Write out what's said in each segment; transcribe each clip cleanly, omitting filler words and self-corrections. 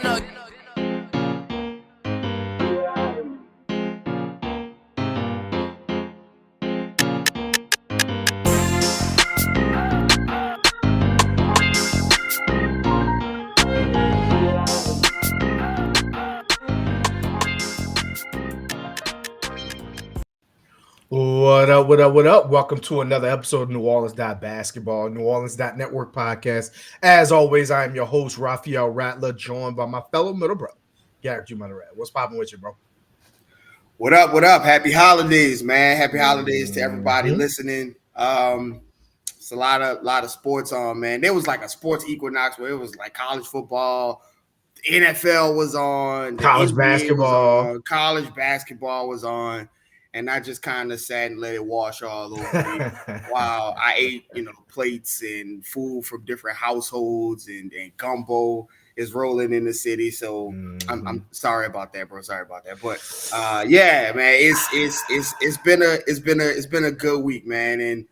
What up, what up, what up? Welcome to another episode of New Orleans Basketball, New Orleans Network podcast. As always, I am your host, Raphael Rattler, joined by my fellow middle brother, Garrick Raphael. What's popping with you, bro? What up, what up? Happy holidays, man. Happy holidays to everybody listening. It's a lot of sports on, man. There was like a sports equinox where it was like college football, the NFL was on, the College NBA basketball. was on, college basketball was on, and I just kind of sat and let it wash all over me while I ate, plates and food from different households and gumbo is rolling in the city. So I'm sorry about that, bro. Sorry about that. But yeah, man, it's been a good week, man. And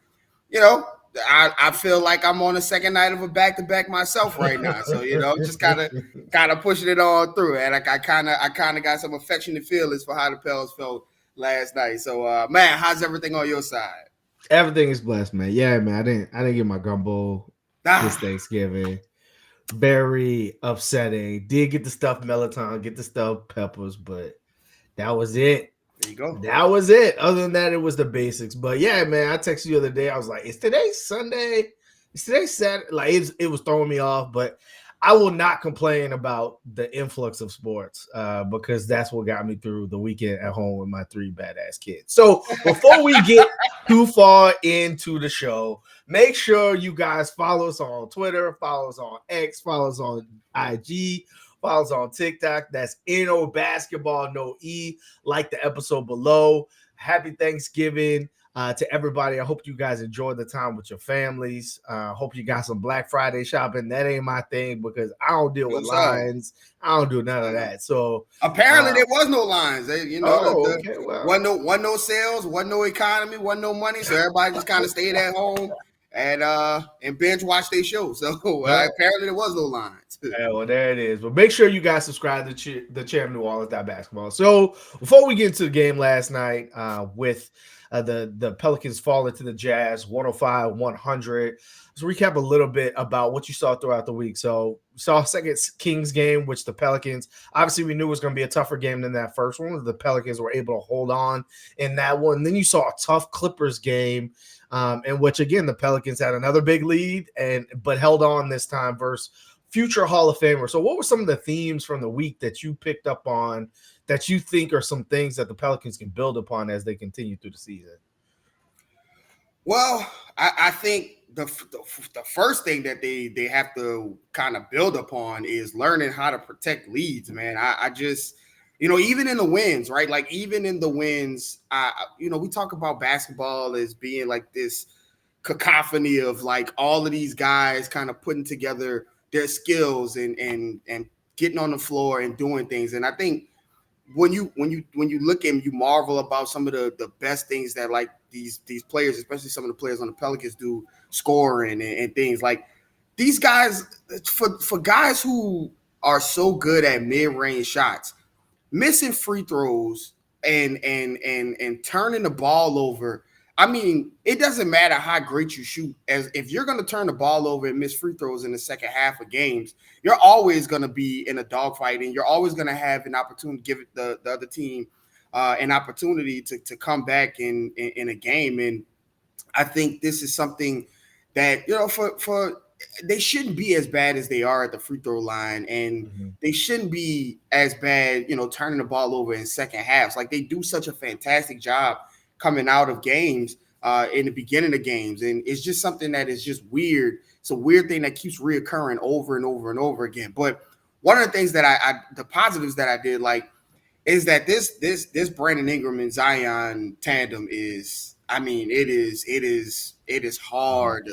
I feel like I'm on the second night of a back-to-back myself right now. So, just kind of pushing it all through. And I kind of got some affectionate feelings for how the Pels felt last night. So, man, how's everything on your side? Everything is blessed, man. Yeah, man. I didn't get my gumbo this Thanksgiving. Very upsetting. Did get the stuffed melatonin, get the stuffed peppers, but that was it. There you go. That was it. Other than that, it was the basics. But yeah, man, I texted you the other day. I was like, "Is today Sunday? Is today Saturday?" Like it was throwing me off. But I will not complain about the influx of sports because that's what got me through the weekend at home with my three badass kids. So before we get too far into the show, make sure you guys follow us on Twitter, follow us on X, follow us on IG. Follow us on TikTok. That's NO Basketball, no E. Like the episode below. Happy Thanksgiving to everybody. I hope you guys enjoyed the time with your families. Hope you got some Black Friday shopping. That ain't my thing because I don't deal with lines. I don't do none of that. So apparently there was no lines. Okay, well. Wasn't no sales, wasn't no economy, wasn't no money. So everybody just kind of stayed at home and binge watch their show. So apparently there was no lines. Yeah, well, there it is. But make sure you guys subscribe to the channel New Orleans Basketball. So before we get into the game last night with the Pelicans falling to the Jazz 105-100, let's recap a little bit about what you saw throughout the week. So we saw a second Kings game, which the Pelicans, obviously we knew was going to be a tougher game than that first one. The Pelicans were able to hold on in that one. Then you saw a tough Clippers game in which, again, the Pelicans had another big lead but held on this time versus future Hall of Famer. So what were some of the themes from the week that you picked up on that you think are some things that the Pelicans can build upon as they continue through the season? Well, I think the first thing that they have to kind of build upon is learning how to protect leads, man. I just, even in the wins, right? Like even in the wins, we talk about basketball as being like this cacophony of like all of these guys kind of putting together their skills and getting on the floor and doing things. And I think when you look at them, you marvel about some of the best things that like these players, especially some of the players on the Pelicans, do, scoring and things like these guys. For guys who are so good at mid-range shots, missing free throws and turning the ball over. I mean, it doesn't matter how great you shoot. As if you're going to turn the ball over and miss free throws in the second half of games, you're always going to be in a dogfight, and you're always going to have an opportunity to give the other team an opportunity to come back in a game. And I think this is something that for they shouldn't be as bad as they are at the free throw line, and they shouldn't be as bad, turning the ball over in second halves. Like they do such a fantastic job coming out of games in the beginning of games. And it's just something that is just weird. It's a weird thing that keeps reoccurring over and over and over again. But one of the things that the positives that I did like is that this Brandon Ingram and Zion tandem is, I mean, it is hard.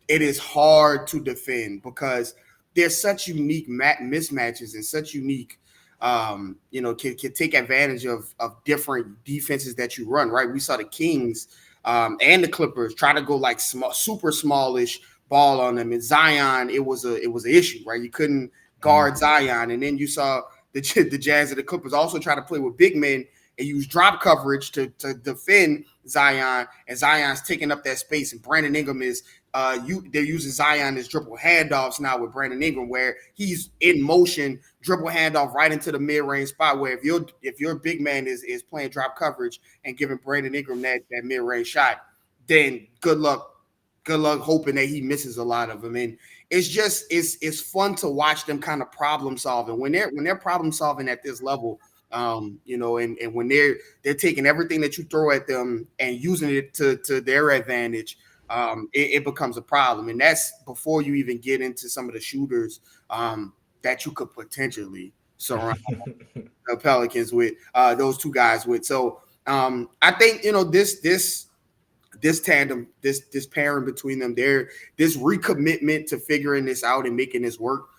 It is hard to defend because there's such unique mismatches and such unique can take advantage of different defenses that you run, right? We saw the Kings and the Clippers try to go like small, super smallish ball on them. And Zion, it was an issue, right? You couldn't guard Zion, and then you saw the Jazz and the Clippers also try to play with big men and use drop coverage to defend Zion, and Zion's taking up that space, and Brandon Ingram is they're using Zion as dribble handoffs now with Brandon Ingram, where he's in motion, dribble handoff right into the mid-range spot, where if your big man is playing drop coverage and giving Brandon Ingram that mid-range shot, then good luck hoping that he misses a lot of them. And it's fun to watch them kind of problem solving when they're problem solving at this level. And when they're taking everything that you throw at them and using it to their advantage, it becomes a problem. And that's before you even get into some of the shooters that you could potentially surround the Pelicans with, those two guys with. So I think, this tandem, this pairing between them, this recommitment to figuring this out and making this work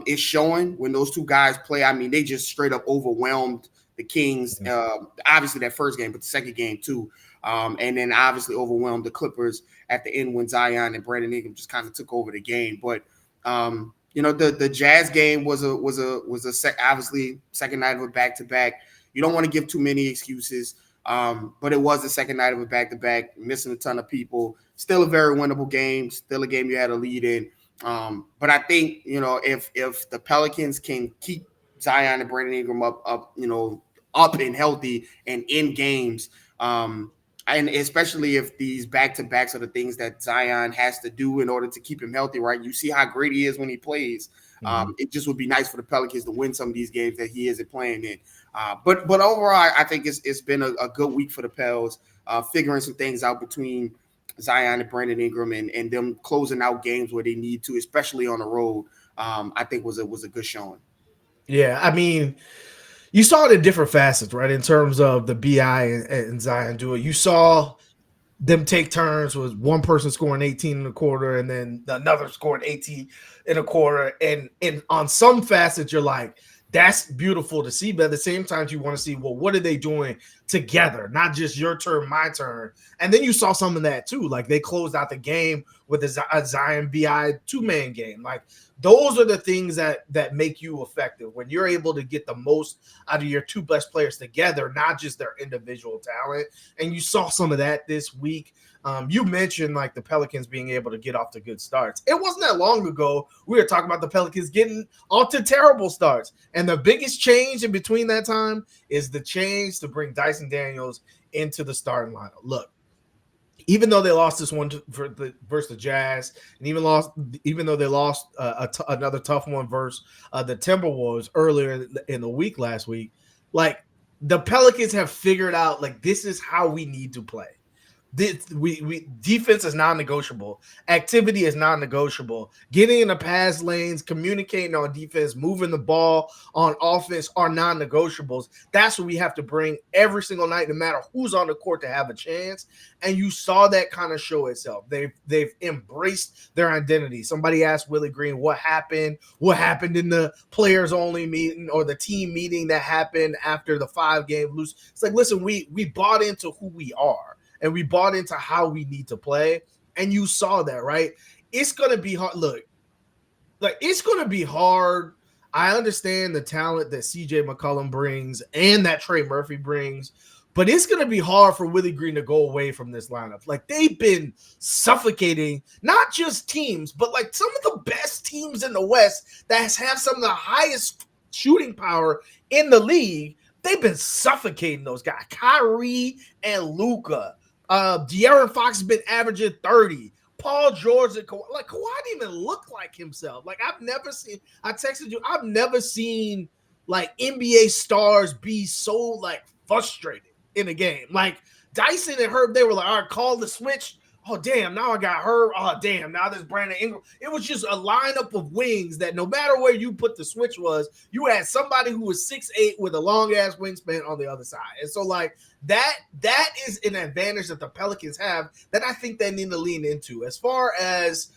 is showing when those two guys play. I mean, they just straight up overwhelmed the Kings. Obviously that first game, but the second game too. And then obviously overwhelmed the Clippers at the end when Zion and Brandon Ingram just kind of took over the game. But the Jazz game was obviously second night of a back-to-back. You don't want to give too many excuses. But it was the second night of a back-to-back, missing a ton of people. Still a very winnable game. Still a game you had a lead in. But I think, if the Pelicans can keep Zion and Brandon Ingram up and healthy and in games, and especially if these back-to-backs are the things that Zion has to do in order to keep him healthy, right? You see how great he is when he plays. It just would be nice for the Pelicans to win some of these games that he isn't playing in. But overall, I think it's been a good week for the Pels, figuring some things out between Zion and Brandon Ingram and them closing out games where they need to, especially on the road. I think was a good showing. Yeah, I mean, you saw it in different facets, right? In terms of the BI and Zion duo, you saw them take turns with one person scoring 18 in a quarter and then another scoring 18 in a quarter. And on some facets, you're like, that's beautiful to see. But at the same time, you want to see, well, what are they doing together? Not just your turn, my turn. And then you saw some of that too. Like they closed out the game with a Zion BI two-man game. Like those are the things that make you effective when you're able to get the most out of your two best players together, not just their individual talent. And you saw some of that this week. You mentioned like the Pelicans being able to get off to good starts. It wasn't that long ago we were talking about the Pelicans getting off to terrible starts. And the biggest change in between that time is the change to bring Dyson Daniels into the starting lineup. Look, even though they lost this one versus the Jazz, and even though they lost another tough one versus the Timberwolves earlier in the week last week, like the Pelicans have figured out like this is how we need to play. Defense is non-negotiable. Activity is non-negotiable. Getting in the pass lanes, communicating on defense, moving the ball on offense are non-negotiables. That's what we have to bring every single night, no matter who's on the court, to have a chance. And you saw that kind of show itself. They've embraced their identity. Somebody asked Willie Green what happened. What happened in the players only meeting or the team meeting that happened after the 5-game lose? It's like, listen, we bought into who we are. And we bought into how we need to play. And you saw that, right? It's going to be hard. Look, like it's going to be hard. I understand the talent that CJ McCollum brings and that Trey Murphy brings, but it's going to be hard for Willie Green to go away from this lineup. Like they've been suffocating not just teams, but like some of the best teams in the West that have some of the highest shooting power in the league. They've been suffocating those guys, Kyrie and Luka. De'Aaron Fox has been averaging 30. Paul George and Kawhi. Like Kawhi didn't even look like himself. Like I texted you, I've never seen like NBA stars be so like frustrated in a game. Like Dyson and Herb, they were like, all right, call the switch. Oh, damn, now I got Herb. Oh, damn, now there's Brandon Ingram. It was just a lineup of wings that no matter where you put the switch was, you had somebody who was 6'8" with a long-ass wingspan on the other side. And so, like, that is an advantage that the Pelicans have that I think they need to lean into. As far as,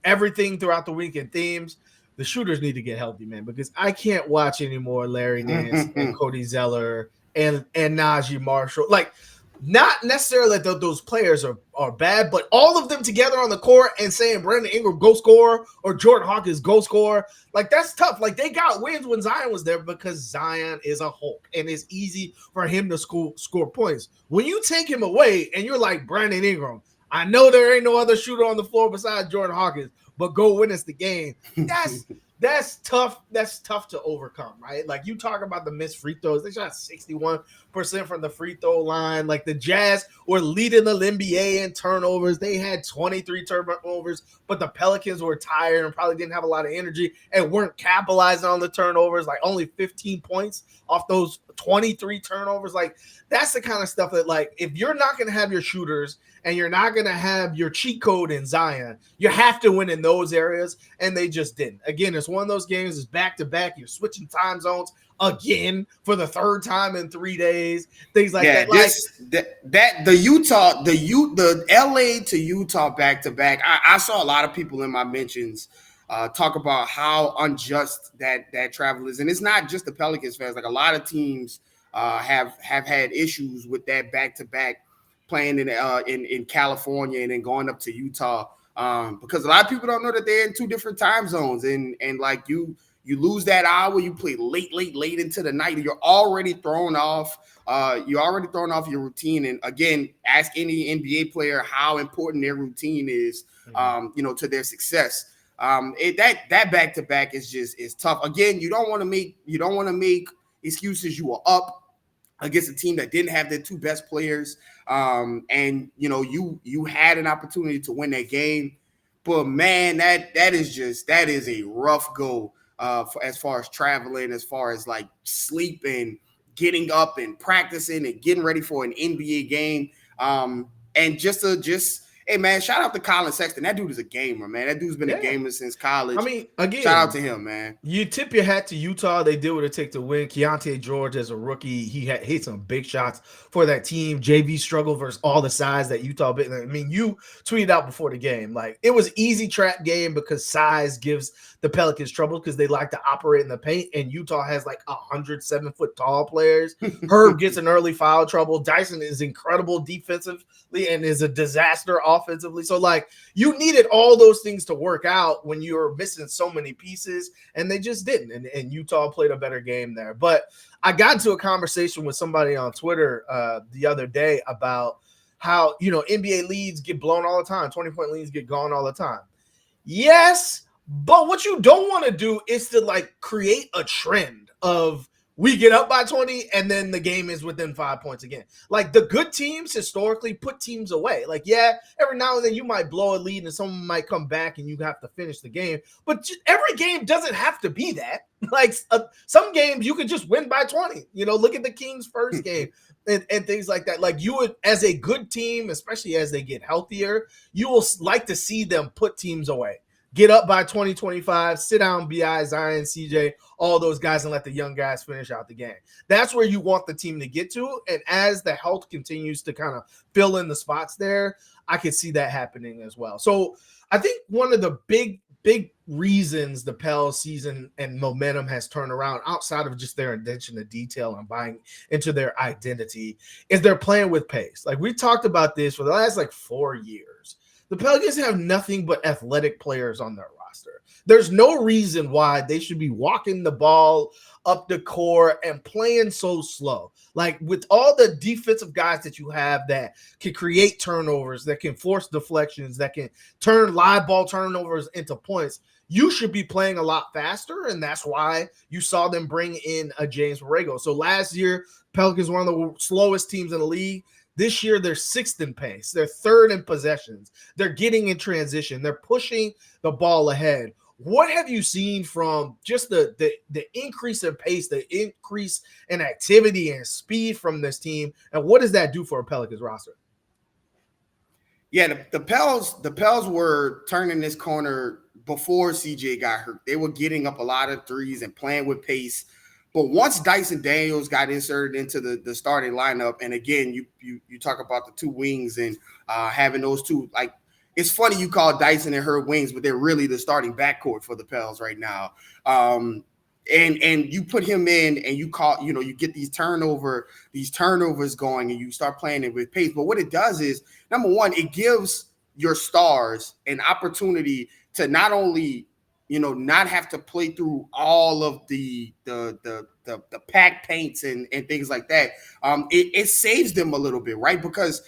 everything throughout the week and themes, the shooters need to get healthy, man, because I can't watch anymore Larry Nance and Cody Zeller and Najee Marshall. Like, Not necessarily that those players are bad, but all of them together on the court and saying Brandon Ingram go score or Jordan Hawkins go score, like that's tough. Like they got wins when Zion was there because Zion is a Hulk and it's easy for him to score points. When you take him away and you're like Brandon Ingram, I know there ain't no other shooter on the floor besides Jordan Hawkins, but go win us the game. That's tough. That's tough to overcome, right? Like you talk about the missed free throws. They shot 61% from the free throw line. Like the Jazz were leading the NBA in turnovers. They had 23 turnovers, but the Pelicans were tired and probably didn't have a lot of energy and weren't capitalizing on the turnovers. Like only 15 points off those 23 turnovers. Like that's the kind of stuff that, like, if you're not going to have your shooters and you're not going to have your cheat code in Zion, you have to win in those areas, and they just didn't. Again, it's one of those games, it's back-to-back. You're switching time zones again for the third time in 3 days, things like that. The LA to Utah back-to-back, I saw a lot of people in my mentions talk about how unjust that travel is. And it's not just the Pelicans fans. Like a lot of teams have had issues with that back-to-back, playing in California and then going up to Utah, because a lot of people don't know that they're in two different time zones, and like you lose that hour, you play late into the night, you're already thrown off. Your routine. And again, ask any NBA player how important their routine is, to their success. That back to back is tough. Again, you don't want to make excuses. You were up against a team that didn't have their two best players. And you had an opportunity to win that game, but man, that is a rough go as far as traveling, as far as like sleeping, getting up and practicing and getting ready for an NBA game. And hey man, shout out to Colin Sexton. That dude is a gamer, man. That dude's been a gamer since college. I mean, again, shout out to him, man. You tip your hat to Utah. They did what it takes to win. Keontae George, as a rookie, he hit some big shots for that team. JV struggled versus all the size that Utah bit. I mean, you tweeted out before the game, like it was easy trap game because size gives the Pelicans trouble because they like to operate in the paint, and Utah has like 107-foot tall players. Herb gets an early foul trouble. Dyson is incredible defensively and is a disaster offensively. So like you needed all those things to work out when you were missing so many pieces, and they just didn't. And Utah played a better game there. But I got into a conversation with somebody on Twitter the other day about how, NBA leads get blown all the time. 20-point leads get gone all the time. Yes, but what you don't want to do is to like create a trend of we get up by 20 and then the game is within 5 points again. Like the good teams historically put teams away. Like, yeah, every now and then you might blow a lead and someone might come back and you have to finish the game. But every game doesn't have to be that. Like some games you could just win by 20. Look at the Kings' first game and things like that. Like you would, as a good team, especially as they get healthier, you will like to see them put teams away. Get up by 20, 25, sit down, BI, Zion, CJ, all those guys, and let the young guys finish out the game. That's where you want the team to get to. And as the health continues to kind of fill in the spots there, I could see that happening as well. So I think one of the big reasons the Pels season and momentum has turned around, outside of just their attention to detail and buying into their identity, is they're playing with pace. Like we talked about this for the last 4 years. The Pelicans have nothing but athletic players on their roster. There's no reason why they should be walking the ball up the court and playing so slow. Like with all the defensive guys that you have that can create turnovers, that can force deflections, that can turn live ball turnovers into points, you should be playing a lot faster, and that's why you saw them bring in a James Borrego. So last year, Pelicans were one of the slowest teams in the league. This year, they're sixth in pace. They're third in possessions. They're getting in transition. They're pushing the ball ahead. What have you seen from just the increase in pace, the increase in activity and speed from this team, and what does that do for a Pelicans roster? Yeah, the Pels were turning this corner before CJ got hurt. They were getting up a lot of threes and playing with pace. But once Dyson Daniels got inserted into the starting lineup, and again, you talk about the two wings and having those two, like, it's funny you call Dyson and Herb wings, but they're really the starting backcourt for the Pels right now. and you put him in and you get these turnovers going and you start playing it with pace. But what it does is, number one, it gives your stars an opportunity to not only, not have to play through all of the pack paints and things like that. It saves them a little bit, right? Because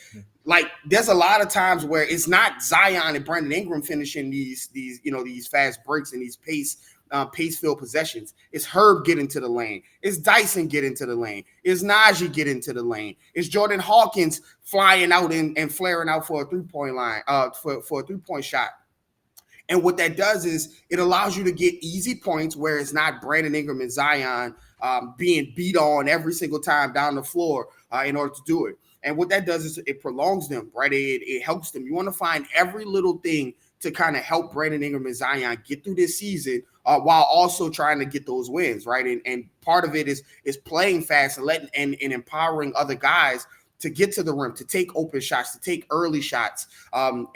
like there's a lot of times where it's not Zion and Brandon Ingram finishing these fast breaks and these pace-filled possessions. It's Herb get into the lane. It's Dyson get into the lane. It's Najee get into the lane. It's Jordan Hawkins flying out and flaring out for a three-point line, for a three-point shot. And what that does is it allows you to get easy points where it's not Brandon Ingram and Zion being beat on every single time down the floor in order to do it. And what that does is it prolongs them, right? It helps them. You want to find every little thing to kind of help Brandon Ingram and Zion get through this season while also trying to get those wins, right? And part of it is playing fast and letting and empowering other guys to get to the rim, to take open shots, to take early shots, and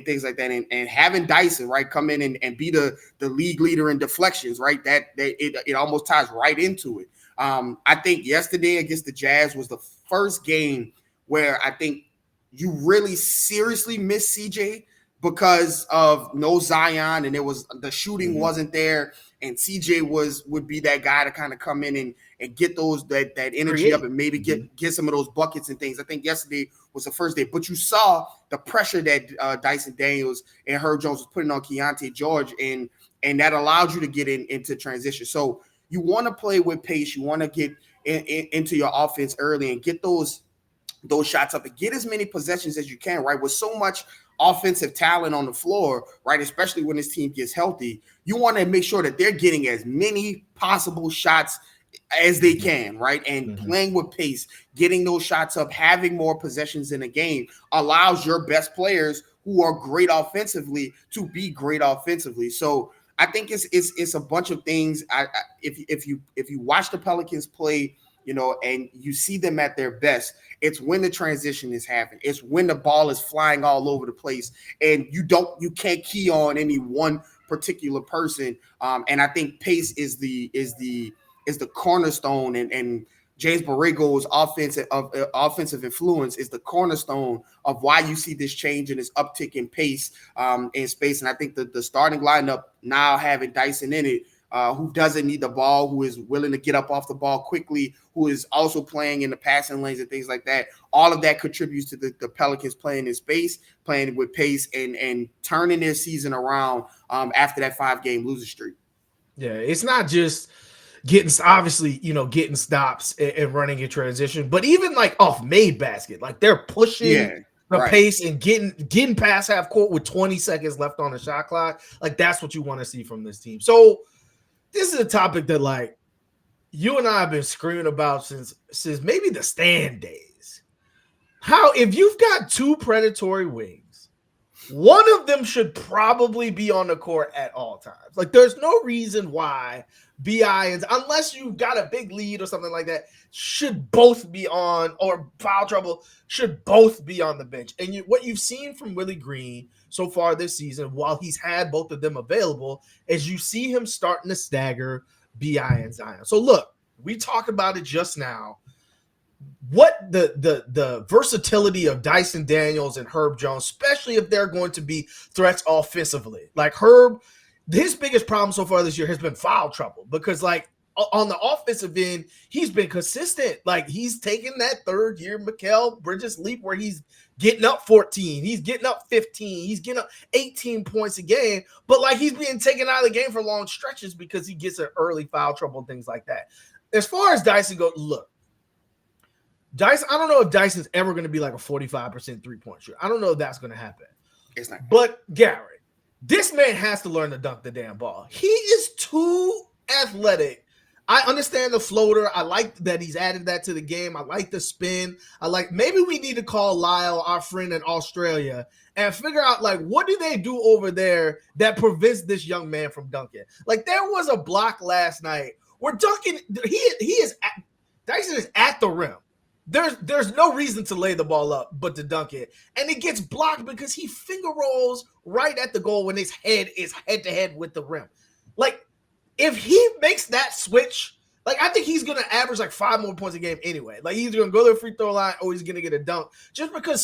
things like that. And having Dyson, right, come in and be the league leader in deflections, right? That it almost ties right into it. I think yesterday against the Jazz was the first game where I think you really seriously miss CJ because of no Zion, and the shooting wasn't there, and CJ would be that guy to kind of come in and get that energy up and maybe get some of those buckets and things. I think yesterday was the first day, but you saw the pressure that Dyson Daniels and Herb Jones was putting on Keontae George, and that allowed you to get into transition. So you want to play with pace, you want to get into your offense early and get those shots up and get as many possessions as you can, right? With so much offensive talent on the floor, right? Especially when this team gets healthy, you want to make sure that they're getting as many possible shots as they can, right? And playing with pace, getting those shots up, having more possessions in a game allows your best players who are great offensively to be great offensively. So I think it's a bunch of things. If you watch the Pelicans play, and you see them at their best, it's when the transition is happening. It's when the ball is flying all over the place, and you can't key on any one particular person. And I think pace is the cornerstone, and James Borrego's offensive influence is the cornerstone of why you see this change and this uptick in pace in space. And I think the starting lineup now having Dyson in it, who doesn't need the ball, who is willing to get up off the ball quickly, who is also playing in the passing lanes and things like that. All of that contributes to the Pelicans playing in space, playing with pace, and turning their season around after that 5-game losing streak. Yeah, it's not just getting stops and running in transition, but even like off made basket, like they're pushing the pace and getting past half court with 20 seconds left on the shot clock. Like that's what you want to see from this team. So this is a topic that like you and I have been screaming about since maybe the Stan days. How if you've got two predatory wings, one of them should probably be on the court at all times. Like there's no reason why BIs, unless you've got a big lead or something like that, should both be on, or foul trouble, should both be on the bench. And what you've seen from Willie Green so far this season, while he's had both of them available, is you see him starting to stagger BI and Zion. So look, we talked about it just now. What the versatility of Dyson Daniels and Herb Jones, especially if they're going to be threats offensively. Like Herb, his biggest problem so far this year has been foul trouble, because like on the offensive end, he's been consistent. Like he's taken that third year Mikal Bridges leap where he's getting up 14, he's getting up 15, he's getting up 18 points a game, but like he's being taken out of the game for long stretches because he gets an early foul trouble and things like that. As far as Dyson goes, look, Dyson, I don't know if Dyson's ever going to be like a 45% three-point shooter. I don't know if that's going to happen. It's not. But Garrett, this man has to learn to dunk the damn ball. He is too athletic. I understand the floater. I like that he's added that to the game. I like the spin. Maybe we need to call Lyle, our friend in Australia, and figure out like what do they do over there that prevents this young man from dunking. Like there was a block last night where dunking, Dyson is at the rim. There's no reason to lay the ball up but to dunk it. And it gets blocked because he finger rolls right at the goal when his head is head to head with the rim. Like if he makes that switch, like I think he's gonna average like 5 more points a game anyway. Like he's gonna go to the free throw line or he's gonna get a dunk. Just because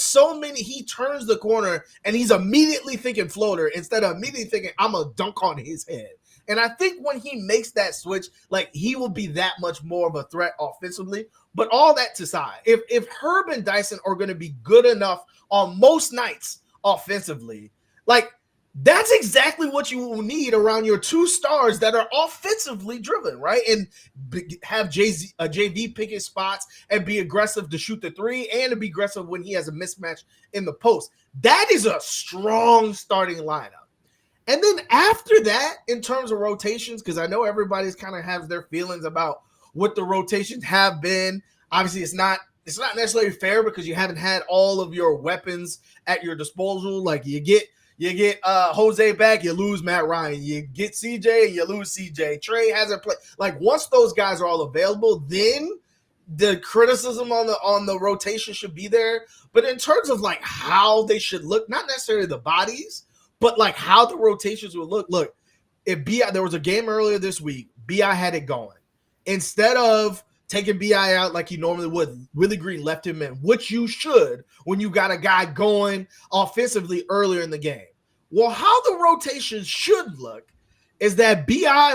he turns the corner and he's immediately thinking floater instead of immediately thinking I'm gonna dunk on his head. And I think when he makes that switch, like he will be that much more of a threat offensively. But all that to side, if Herb and Dyson are going to be good enough on most nights offensively, like that's exactly what you will need around your two stars that are offensively driven, right? And have JV pick his spots and be aggressive to shoot the three and to be aggressive when he has a mismatch in the post. That is a strong starting lineup. And then after that, in terms of rotations, because I know everybody's kind of has their feelings about what the rotations have been. Obviously, it's not necessarily fair because you haven't had all of your weapons at your disposal. Like you get Jose back, you lose Matt Ryan. You get CJ, you lose CJ. Trey hasn't played. Like once those guys are all available, then the criticism on the rotation should be there. But in terms of like how they should look, not necessarily the bodies, but like how the rotations would look. If BI, there was a game earlier this week, BI had it going. Instead of taking BI out like you normally would, Willie Green left him in, which you should when you got a guy going offensively earlier in the game. Well, how the rotations should look is that BI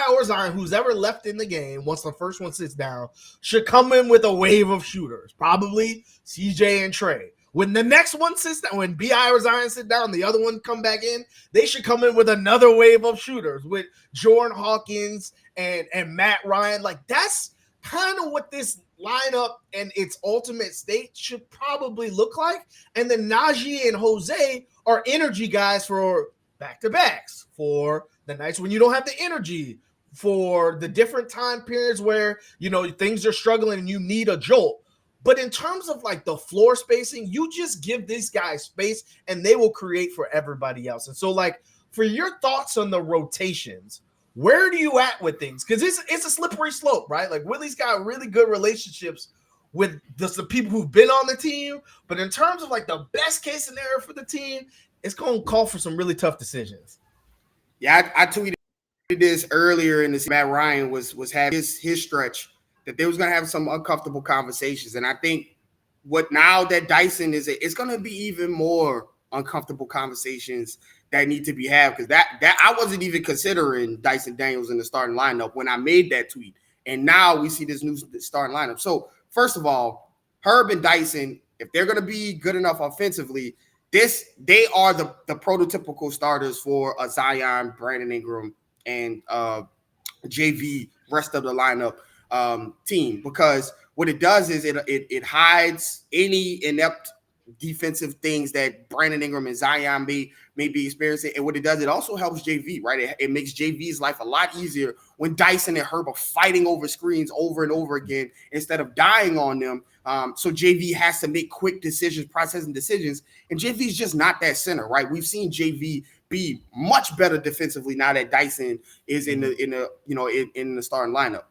or Zion, who's ever left in the game, once the first one sits down, should come in with a wave of shooters, probably CJ and Trey. When the next one sits down, when BI or Zion sit down, the other one come back in, they should come in with another wave of shooters with Jordan Hawkins and Matt Ryan. Like that's kind of what this lineup and its ultimate state should probably look like. And then Najee and Jose are energy guys for back-to-backs, for the nights when you don't have the energy, for the different time periods where, you know, things are struggling and you need a jolt. But in terms of like the floor spacing, you just give these guys space and they will create for everybody else. And so like for your thoughts on the rotations, where do you at with things? Because it's a slippery slope, right? Like Willie's got really good relationships with the people who've been on the team. But in terms of like the best case scenario for the team, it's going to call for some really tough decisions. Yeah, I tweeted this earlier in this. Matt Ryan was having his stretch that they was going to have some uncomfortable conversations. And I think what now that Dyson is, it's going to be even more uncomfortable conversations that need to be had, because that I wasn't even considering Dyson Daniels in the starting lineup when I made that tweet. And now we see this new starting lineup. So first of all, Herb and Dyson, if they're going to be good enough offensively, they are the prototypical starters for a Zion, Brandon Ingram, and JV rest of the lineup team, because what it does is it hides any inept defensive things that Brandon Ingram and Zion may be experiencing. And what it does, it also helps JV, right? It makes JV's life a lot easier when Dyson and Herb are fighting over screens over and over again instead of dying on them. So JV has to make quick decisions, processing decisions, and JV's just not that center, right? We've seen JV be much better defensively now that Dyson is in the starting lineup.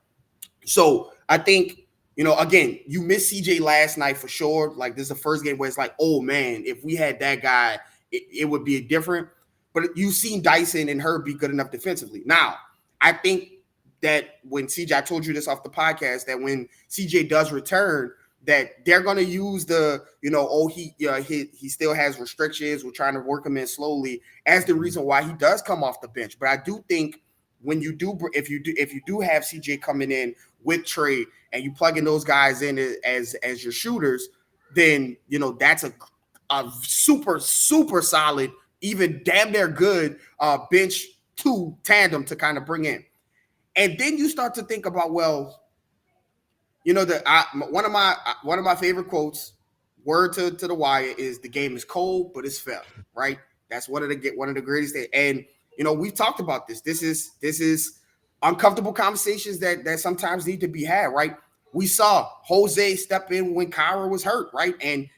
So I think, again, you missed CJ last night for sure. Like, this is the first game where it's like, oh, man, if we had that guy, it would be different. But you've seen Dyson and Herb be good enough defensively. Now, I think that when CJ, I told you this off the podcast, that when CJ does return, that they're going to use he still has restrictions, we're trying to work him in slowly, as the reason why he does come off the bench. But I do think if you do have CJ coming in with Trey and you plug in those guys in as your shooters, then that's a super, super solid, even damn near good bench two tandem to kind of bring in. And then you start to think about, well, one of my favorite quotes, word to the wire, is the game is cold, but it's fair, right? That's one of the greatest things. And we've talked about this. This is uncomfortable conversations that sometimes need to be had, right? We saw Jose step in when Kyra was hurt, right? And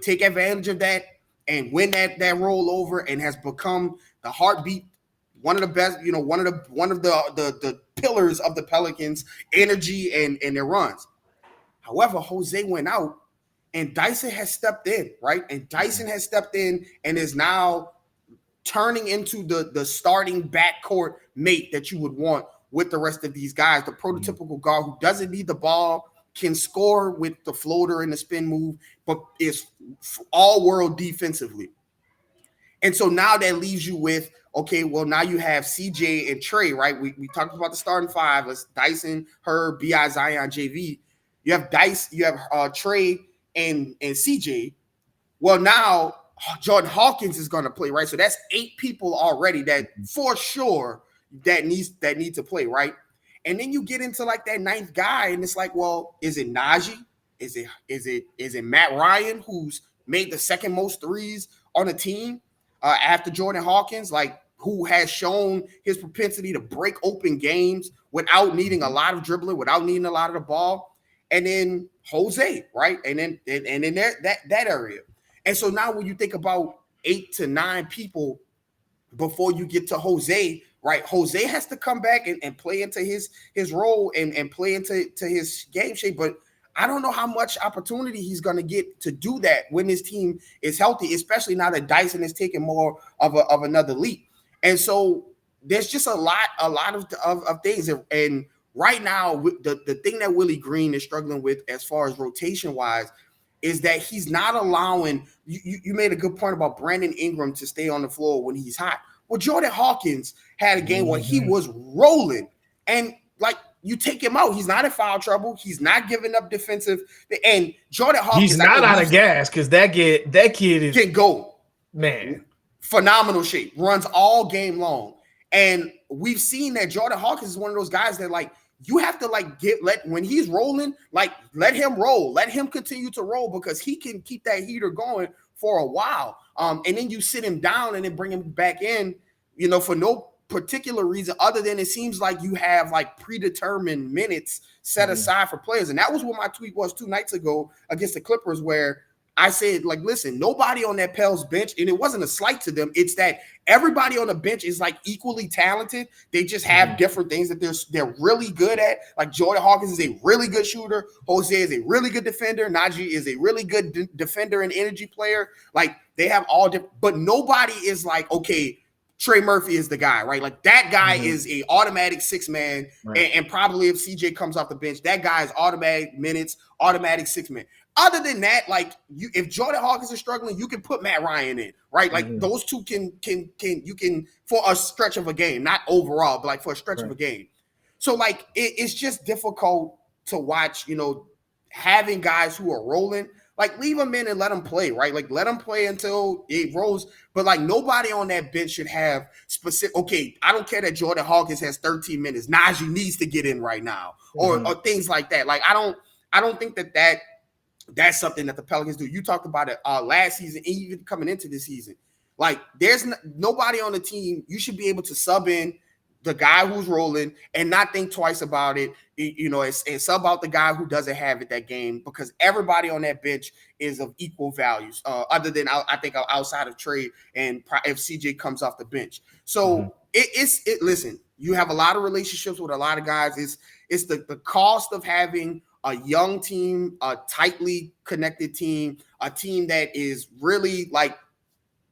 take advantage of that and win that roll over, and has become the heartbeat, one of the best, one of the pillars of the Pelicans' energy and their runs. However, Jose went out and Dyson has stepped in, right? And Dyson has stepped in and is now turning into the starting backcourt mate that you would want with the rest of these guys. The prototypical guard who doesn't need the ball, can score with the floater and the spin move, but is all world defensively. And so now that leaves you with, okay, well, now you have CJ and Trey, right? We talked about the starting five. Let's Dyson, Herb, B.I., Zion, JV. You have Trey and CJ. Well, now Jordan Hawkins is going to play, right? So that's 8 people already that for sure that need to play, right? And then you get into like that 9th guy, and it's like, well, is it Najee? Is it Matt Ryan, who's made the 2nd most threes on the team after Jordan Hawkins, like who has shown his propensity to break open games without needing a lot of dribbling, without needing a lot of the ball, and then Jose, right? And then that area. And so now when you think about 8 to 9 people before you get to Jose, right? Jose has to come back and play into his role and play into his game shape. But I don't know how much opportunity he's going to get to do that when his team is healthy, especially now that Dyson is taking more of another leap. And so there's just a lot of things. And right now, the thing that Willie Green is struggling with as far as rotation wise is that he's not allowing you made a good point about Brandon Ingram to stay on the floor when he's hot. Well, Jordan Hawkins had a game where he was rolling, and like you take him out, he's not in foul trouble. He's not giving up defensive. And Jordan Hawkins, he's not out of gas because that kid can go, man, phenomenal shape, runs all game long. And we've seen that Jordan Hawkins is one of those guys that like you have to like when he's rolling, like let him roll, let him continue to roll because he can keep that heater going for a while. And then you sit him down and then bring him back in, for no particular reason other than it seems like you have like predetermined minutes set aside for players. And that was what my tweet was 2 nights ago against the Clippers, where I said, like, listen, nobody on that Pels bench, and it wasn't a slight to them. It's that everybody on the bench is like equally talented. They just have different things that they're really good at. Like Jordan Hawkins is a really good shooter. Jose is a really good defender. Najee is a really good defender and energy player. Like they have all different, but nobody is like, okay, Trey Murphy is the guy, right? Like that guy is a automatic 6-man. Right. And probably if CJ comes off the bench, that guy is automatic minutes, automatic 6-man. Other than that, like if Jordan Hawkins is struggling, you can put Matt Ryan in, right? Like those two can for a stretch of a game, not overall, but like for a stretch of a game. So like it's just difficult to watch, having guys who are rolling. Like leave them in and let them play, right? Like let them play until it rolls. But like nobody on that bench should have specific. Okay, I don't care that Jordan Hawkins has 13 minutes. Najee needs to get in right now, or things like that. Like I don't think that's something that the Pelicans do. You talked about it last season, and even coming into this season. Like there's nobody on the team. You should be able to sub in the guy who's rolling and not think twice about it, and sub out the guy who doesn't have it that game, because everybody on that bench is of equal values, other than I think outside of Trey and if CJ comes off the bench. So listen, you have a lot of relationships with a lot of guys. It's the cost of having a young team, a tightly connected team, a team that is really like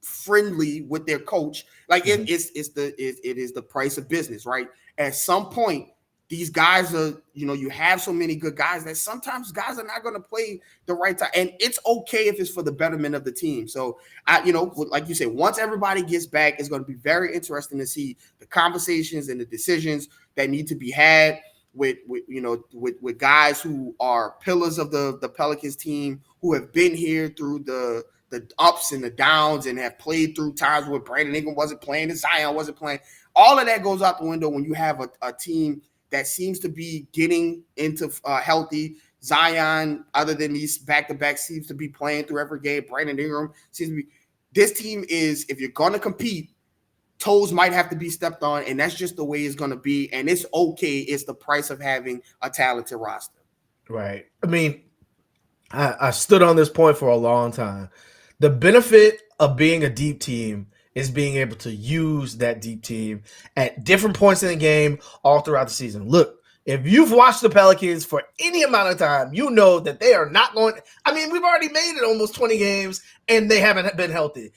friendly with their coach. Like it is the price of business, right? At some point, these guys are, you have so many good guys that sometimes guys are not going to play the right time. And it's okay if it's for the betterment of the team. So like you said, once everybody gets back, it's going to be very interesting to see the conversations and the decisions that need to be had with guys who are pillars of the Pelicans team, who have been here through the ups and the downs and have played through times where Brandon Ingram wasn't playing and Zion wasn't playing. All of that goes out the window when you have a team that seems to be getting into healthy. Zion, other than these back-to-back, seems to be playing through every game. Brandon Ingram seems to be. This team is, if you're going to compete, toes might have to be stepped on, and that's just the way it's going to be. And it's okay. It's the price of having a talented roster. Right. I mean, I stood on this point for a long time. The benefit of being a deep team is being able to use that deep team at different points in the game all throughout the season. Look, if you've watched the Pelicans for any amount of time, you know that they are not going – I mean, we've already made it almost 20 games, and they haven't been healthy.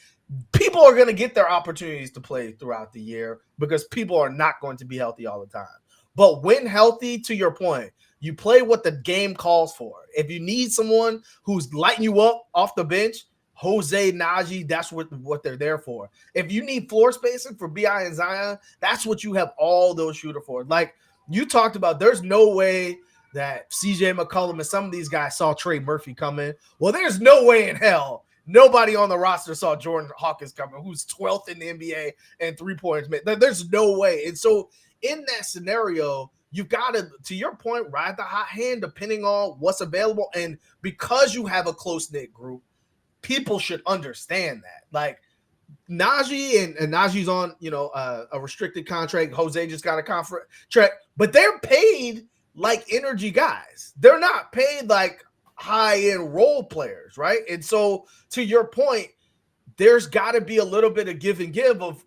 people are going to get their opportunities to play throughout the year because people are not going to be healthy all the time. But when healthy, to your point, you play what the game calls for. If you need someone who's lighting you up off the bench, Jose, Najee, that's what they're there for. If you need floor spacing for BI and Zion, that's what you have all those shooter for. Like you talked about, there's no way that CJ McCollum and some of these guys saw Trey Murphy coming. Well, there's no way in hell nobody on the roster saw Jordan Hawkins coming, who's 12th in the NBA and 3-pointers made. There's no way. And so in that scenario, you've got to your point, ride the hot hand depending on what's available. And because you have a close-knit group, people should understand that. Like Najee and Najee's on, a restricted contract. Jose just got a contract, but they're paid like energy guys. They're not paid like high-end role players, right? And so to your point, there's got to be a little bit of give and give of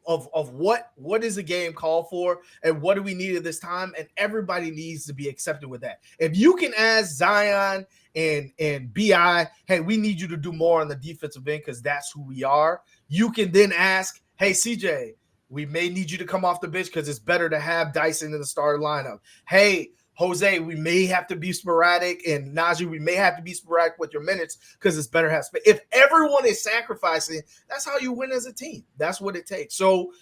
what is the game called for and what do we need at this time, and everybody needs to be accepted with that. If you can ask Zion and BI, hey, we need you to do more on the defensive end because that's who we are. You can then ask, hey, CJ, we may need you to come off the bench because it's better to have Dyson in the starting lineup. Hey, Jose, we may have to be sporadic, and Najee, we may have to be sporadic with your minutes because it's better to have space. If everyone is sacrificing, that's how you win as a team. That's what it takes. So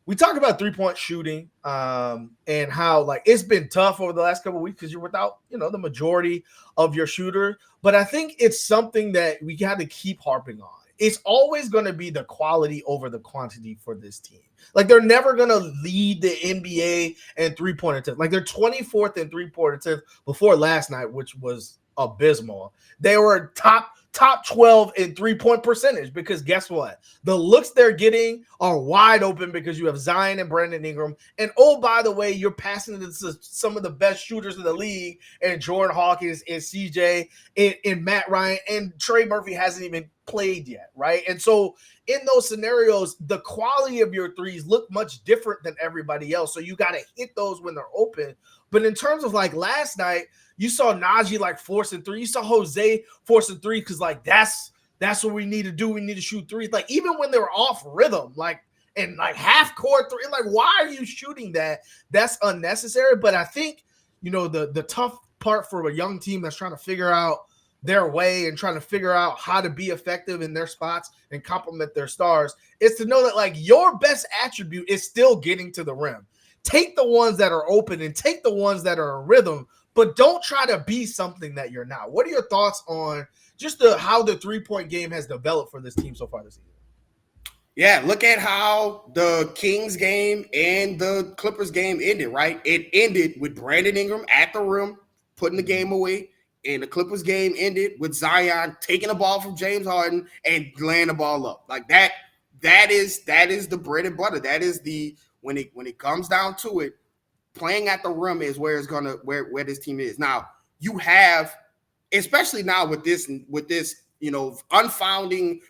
we talked about 3-point shooting and how like it's been tough over the last couple of weeks because you're without, the majority of your shooters. But I think it's something that we got to keep harping on. It's always going to be the quality over the quantity for this team. Like they're never going to lead the NBA in 3-point attempts. Like they're 24th in 3-point attempts before last night, which was abysmal. They were top 12 in 3-point percentage because guess what? The looks they're getting are wide open because you have Zion and Brandon Ingram. And oh, by the way, you're passing it to some of the best shooters in the league and Jordan Hawkins and CJ and Matt Ryan, and Trey Murphy hasn't even played yet, right? And so in those scenarios, the quality of your threes look much different than everybody else. So you got to hit those when they're open. But in terms of like last night, you saw Najee like forcing three. You saw Jose forcing three because like that's what we need to do. We need to shoot threes. Like even when they were off rhythm, like and like half court three, like why are you shooting that? That's unnecessary. But I think the tough part for a young team that's trying to figure out their way and trying to figure out how to be effective in their spots and complement their stars is to know that like your best attribute is still getting to the rim. Take the ones that are open and take the ones that are in rhythm, but don't try to be something that you're not. What are your thoughts on just how the 3-point game has developed for this team so far this season? Yeah, look at how the Kings game and the Clippers game ended, right? It ended with Brandon Ingram at the rim, putting the game away. And the Clippers game ended with Zion taking the ball from James Harden and laying the ball up. Like that is the bread and butter. That is the when it comes down to it, playing at the rim is where where this team is. Now, you have, especially now with this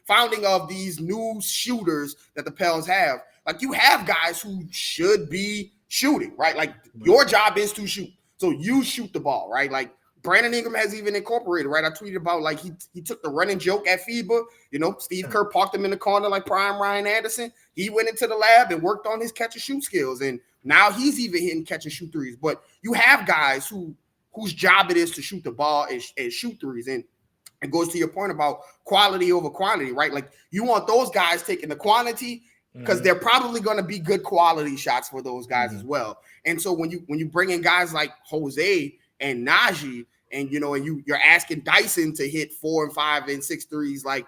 founding of these new shooters that the Pels have, like you have guys who should be shooting, right? Like your job is to shoot. So you shoot the ball, right? Like Brandon Ingram has even incorporated, right? I tweeted about like he took the running joke at FIBA. Steve Kerr parked him in the corner like prime Ryan Anderson. He went into the lab and worked on his catch and shoot skills, and now he's even hitting catch and shoot threes. But you have guys whose job it is to shoot the ball and shoot threes, and it goes to your point about quality over quantity, right? Like you want those guys taking the quantity because they're probably going to be good quality shots for those guys as well. And so when you bring in guys like Jose and Najee, and you're asking Dyson to hit 4 and 5 and 6 threes, like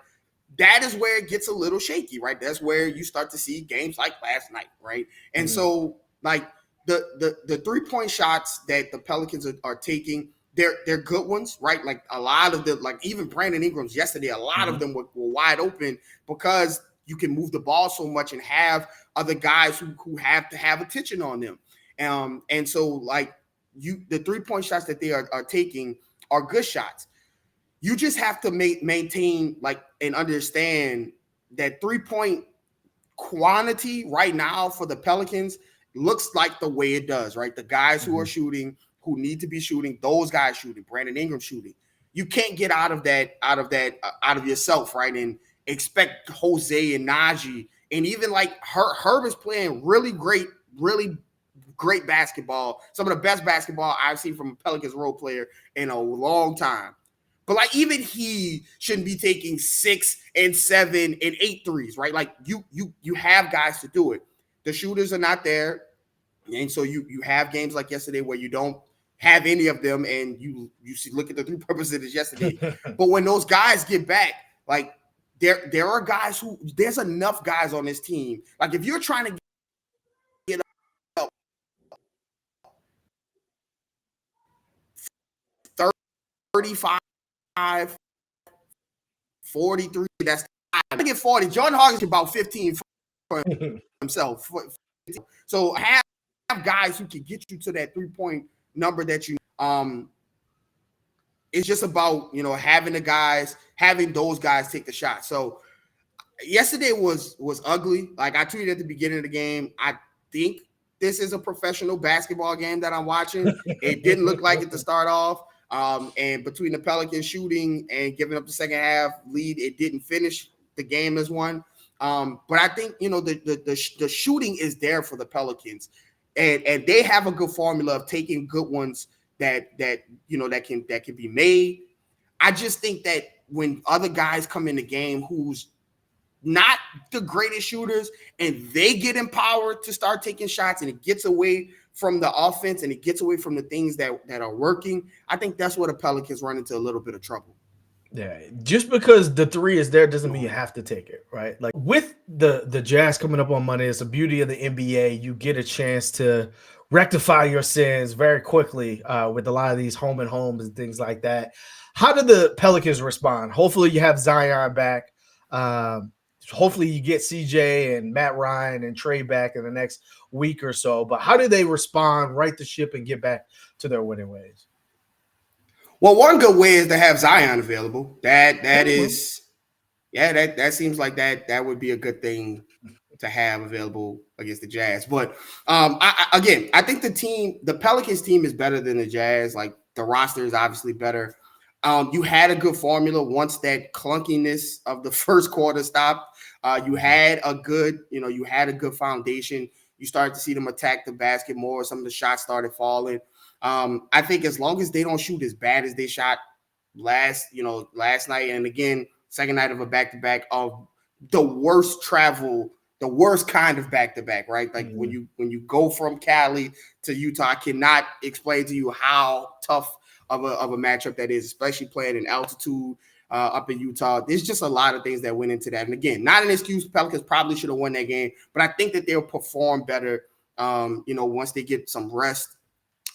that is where it gets a little shaky, right? That's where you start to see games like last night, right? And so like the 3-point shots that the Pelicans are taking, they're good ones, right? Like a lot of them, like even Brandon Ingram's yesterday, a lot of them were wide open because you can move the ball so much and have other guys who have to have attention on them. And so like the 3-point shots that they are taking are good shots. You just have to maintain like and understand that 3-point quantity right now for the Pelicans looks like the way it does, right? The guys who are shooting, who need to be shooting, those guys shooting, Brandon Ingram shooting. You can't get out of yourself, right? expect Jose and Najee, and even like Herb is playing really great basketball. Some of the best basketball I've seen from a Pelicans role player in a long time. But like even he shouldn't be taking 6 and 7 and 8 threes, right? Like you have guys to do it. The shooters are not there. And so you have games like yesterday where you don't have any of them, and you see, look at the 3 percentages yesterday. But when those guys get back, like there are guys who there's enough guys on this team. Like if you're trying to get up 35, 43, that's I get 40. Jordan Hawkins about 15 for himself. So have guys who can get you to that 3-point number that you it's just about having those guys take the shot. So yesterday was ugly. Like I tweeted at the beginning of the game, I think this is a professional basketball game that I'm watching. It didn't look like it to start off. And between the Pelicans shooting and giving up the second half lead, it didn't finish the game as one. But I think the shooting is there for the Pelicans, and they have a good formula of taking good ones that can be made. I just think that when other guys come in the game who's not the greatest shooters and they get empowered to start taking shots and it gets away from the offense and it gets away from the things that are working, I think that's where the Pelicans run into a little bit of trouble. Yeah, just because the 3 is there doesn't mean you have to take it, right? Like with the Jazz coming up on Monday, it's the beauty of the NBA. You get a chance to rectify your sins very quickly with a lot of these home and homes and things like that. How did the Pelicans respond? Hopefully you have Zion back. Hopefully you get CJ and Matt Ryan and Trey back in the next week or so. But how do they respond, right the ship, and get back to their winning ways? Well, one good way is to have Zion available. That seems like that would be a good thing to have available against the Jazz. But I think the Pelicans team is better than the Jazz. Like the roster is obviously better. You had a good formula once that clunkiness of the first quarter stopped. You had a good foundation. You started to see them attack the basket more. Some of the shots started falling. I think as long as they don't shoot as bad as they shot last night, and again, second night of a back-to-back of the worst kind of back-to-back, right? Like when you go from Cali to Utah, I cannot explain to you how tough of a matchup that is, especially playing in altitude up in Utah. There's just a lot of things that went into that. And again, not an excuse. Pelicans probably should have won that game, but I think that they'll perform better, once they get some rest.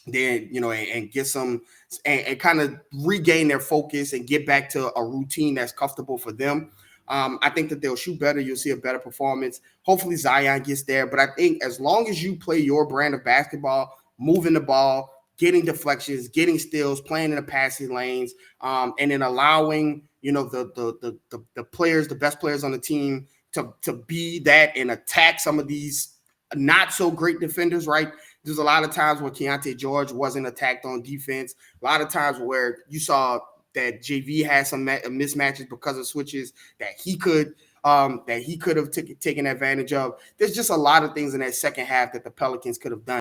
Then and get some and kind of regain their focus and get back to a routine that's comfortable for them. I think that they'll shoot better. You'll see a better performance. Hopefully Zion gets there. But I think as long as you play your brand of basketball, moving the ball, getting deflections, getting steals, playing in the passing lanes, and then allowing the players, the best players on the team to be that and attack some of these not so great defenders, right? There's a lot of times where Keontae George wasn't attacked on defense. A lot of times where you saw that JV had some mismatches because of switches that he could have taken advantage of. There's just a lot of things in that second half that the Pelicans could have done.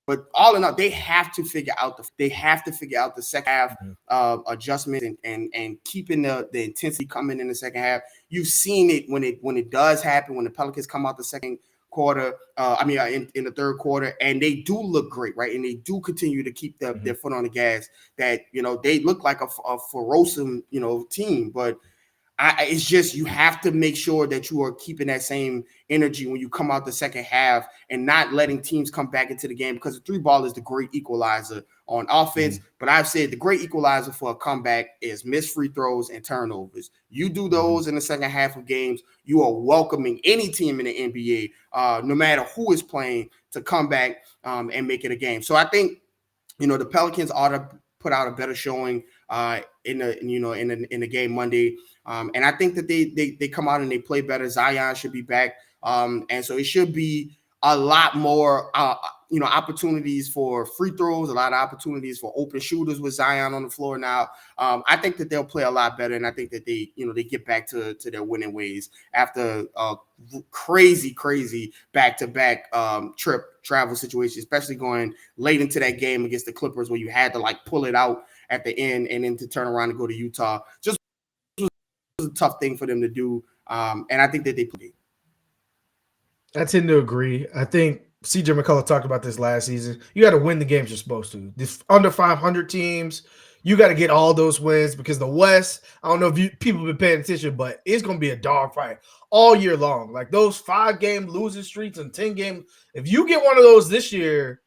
But all in all, they have to figure out the second half adjustments and keeping the intensity coming in the second half. You've seen it when it does happen, when the Pelicans come out the second quarter, in the third quarter, and they do look great, right? And they do continue to keep their foot on the gas. That they look like a ferocious team, but it's just you have to make sure that you are keeping that same energy when you come out the second half and not letting teams come back into the game, because the 3-ball is the great equalizer on offense. But I've said the great equalizer for a comeback is missed free throws and turnovers. You do those in the second half of games, you are welcoming any team in the NBA, no matter who is playing, to come back and make it a game. So I think the Pelicans ought to put out a better showing in the game Monday. And I think that they come out and they play better. Zion should be back. And so it should be a lot more opportunities for free throws, a lot of opportunities for open shooters with Zion on the floor now. I think that they'll play a lot better, and I think that they get back to their winning ways after a crazy back-to-back travel situation, especially going late into that game against the Clippers where you had to like pull it out at the end and then to turn around and go to Utah. Just was a tough thing for them to do, and I think that they played. I tend to agree. I think CJ McCullough talked about this last season. You got to win the games you're supposed to. This under 500 teams, you got to get all those wins because the West, I don't know if people have been paying attention, but it's going to be a dogfight all year long. Like those 5-game losing streaks and 10-game, if you get one of those this year,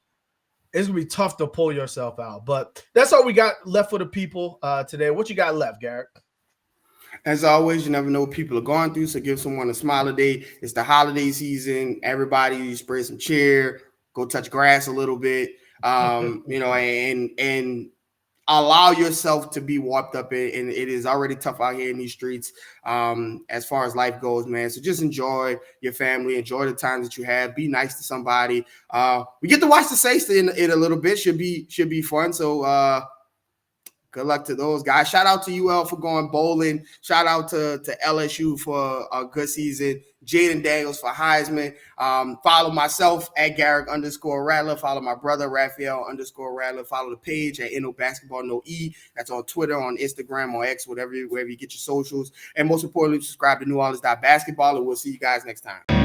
it's going to be tough to pull yourself out. But that's all we got left for the people today. What you got left, Garrick? As always, you never know what people are going through, so give someone a smile a day. It's the holiday season. Everybody spread some cheer, go touch grass a little bit, and allow yourself to be warped up. And it is already tough out here in these streets as far as life goes, man. So just enjoy your family, enjoy the time that you have. Be nice to somebody. We get to watch the Saints in a little bit. Should be fun. So good luck to those guys. Shout out to UL for going bowling. Shout out to LSU for a good season. Jaden Daniels for Heisman. Follow myself at Garrick_Rattler. Follow my brother Raphael_Rattler. Follow the page at NO Basketball No E. That's on Twitter, on Instagram, or X, wherever you get your socials. And most importantly, subscribe to New Orleans Basketball, and we'll see you guys next time.